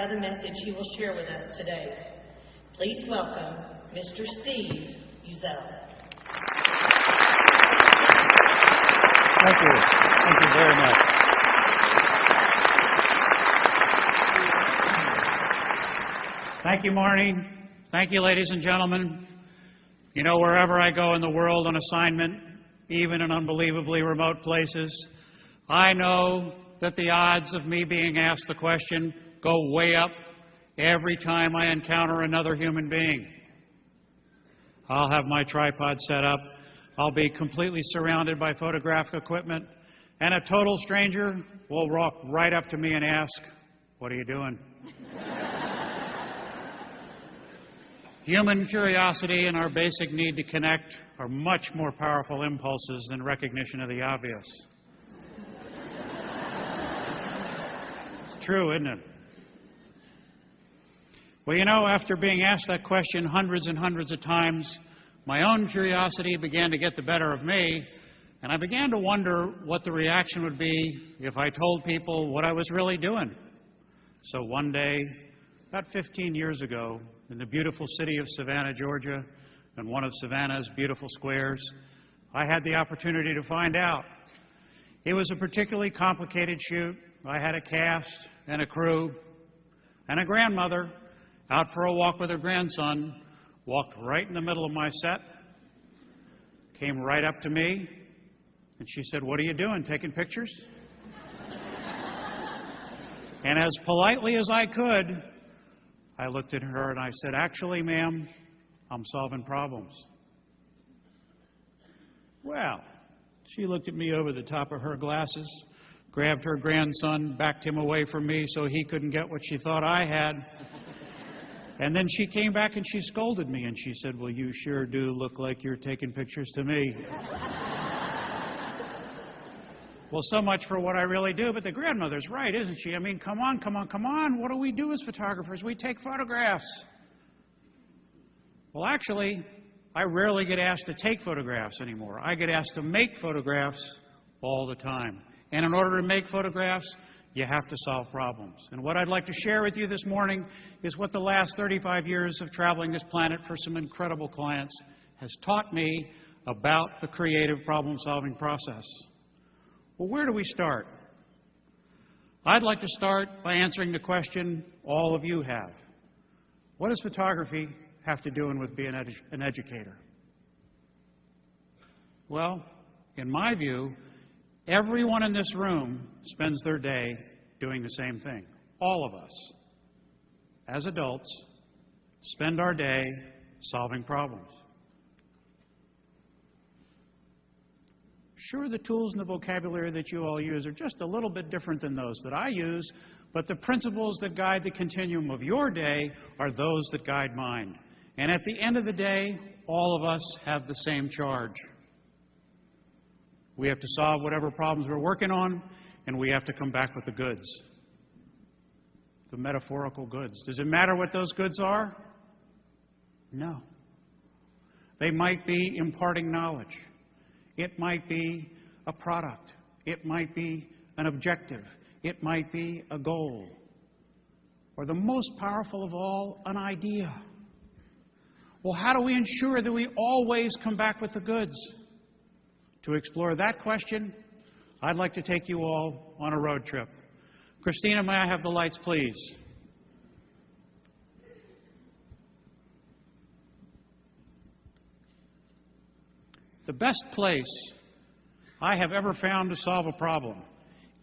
about a message he will share with us today. Please welcome Mr. Steve Uzzell. Thank you. Thank you very much. Thank you, Marnie. Thank you, ladies and gentlemen. You know, wherever I go in the world on assignment, even in unbelievably remote places, I know that the odds of me being asked the question go way up every time I encounter another human being. I'll have my tripod set up. I'll be completely surrounded by photographic equipment, and a total stranger will walk right up to me and ask, "What are you doing?" Human curiosity and our basic need to connect are much more powerful impulses than recognition of the obvious. It's true, isn't it? Well, you know, after being asked that question hundreds and hundreds of times, my own curiosity began to get the better of me, and I began to wonder what the reaction would be if I told people what I was really doing. So one day, about 15 years ago, in the beautiful city of Savannah, Georgia, in one of Savannah's beautiful squares, I had the opportunity to find out. It was a particularly complicated shoot. I had a cast and a crew, and a grandmother out for a walk with her grandson walked right in the middle of my set, came right up to me, and she said, "What are you doing, taking pictures?" And as politely as I could, I looked at her and I said, "Actually, ma'am, I'm solving problems." Well, she looked at me over the top of her glasses, grabbed her grandson, backed him away from me so he couldn't get what she thought I had. And then she came back and she scolded me and she said, "Well, you sure do look like you're taking pictures to me." Well, so much for what I really do, but the grandmother's right, isn't she? I mean, come on. What do we do as photographers? We take photographs. Well, actually, I rarely get asked to take photographs anymore. I get asked to make photographs all the time. And in order to make photographs, you have to solve problems. And what I'd like to share with you this morning is what the last 35 years of traveling this planet for some incredible clients has taught me about the creative problem-solving process. Well, where do we start? I'd like to start by answering the question all of you have. What does photography have to do with being an educator? Well, in my view, everyone in this room spends their day doing the same thing. All of us, as adults, spend our day solving problems. Sure, the tools and the vocabulary that you all use are just a little bit different than those that I use, but the principles that guide the continuum of your day are those that guide mine. And at the end of the day, all of us have the same charge. We have to solve whatever problems we're working on, and we have to come back with the goods. The metaphorical goods. Does it matter what those goods are? No. They might be imparting knowledge. It might be a product. It might be an objective. It might be a goal. Or the most powerful of all, an idea. Well, how do we ensure that we always come back with the goods? To explore that question, I'd like to take you all on a road trip. Christina, may I have the lights, please? The best place I have ever found to solve a problem,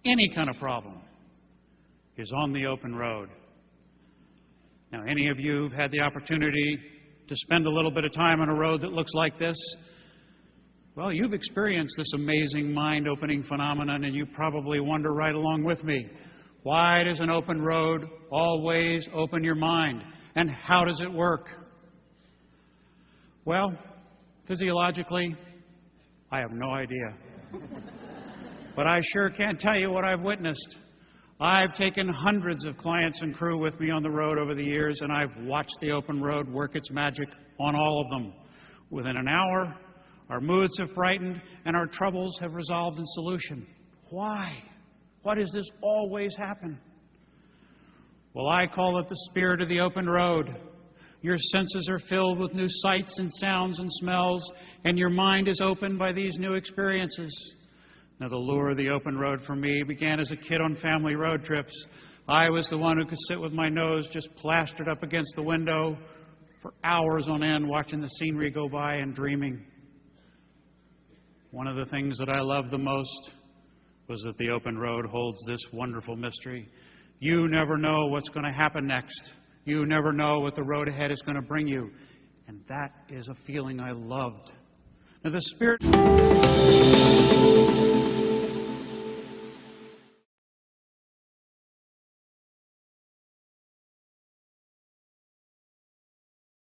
any kind of problem, is on the open road. Now, any of you who've had the opportunity to spend a little bit of time on a road that looks like this, well, you've experienced this amazing mind-opening phenomenon, and you probably wonder right along with me, why does an open road always open your mind? And how does it work? Well, physiologically, I have no idea. But I sure can't tell you what I've witnessed. I've taken hundreds of clients and crew with me on the road over the years, and I've watched the open road work its magic on all of them. Within an hour, our moods have brightened and our troubles have resolved in solution. Why? Why does this always happen? Well, I call it the spirit of the open road. Your senses are filled with new sights and sounds and smells, and your mind is opened by these new experiences. Now, the lure of the open road for me began as a kid on family road trips. I was the one who could sit with my nose just plastered up against the window for hours on end, watching the scenery go by and dreaming. One of the things that I loved the most was that the open road holds this wonderful mystery. You never know what's going to happen next. You never know what the road ahead is going to bring you. And that is a feeling I loved. Now, the Spirit...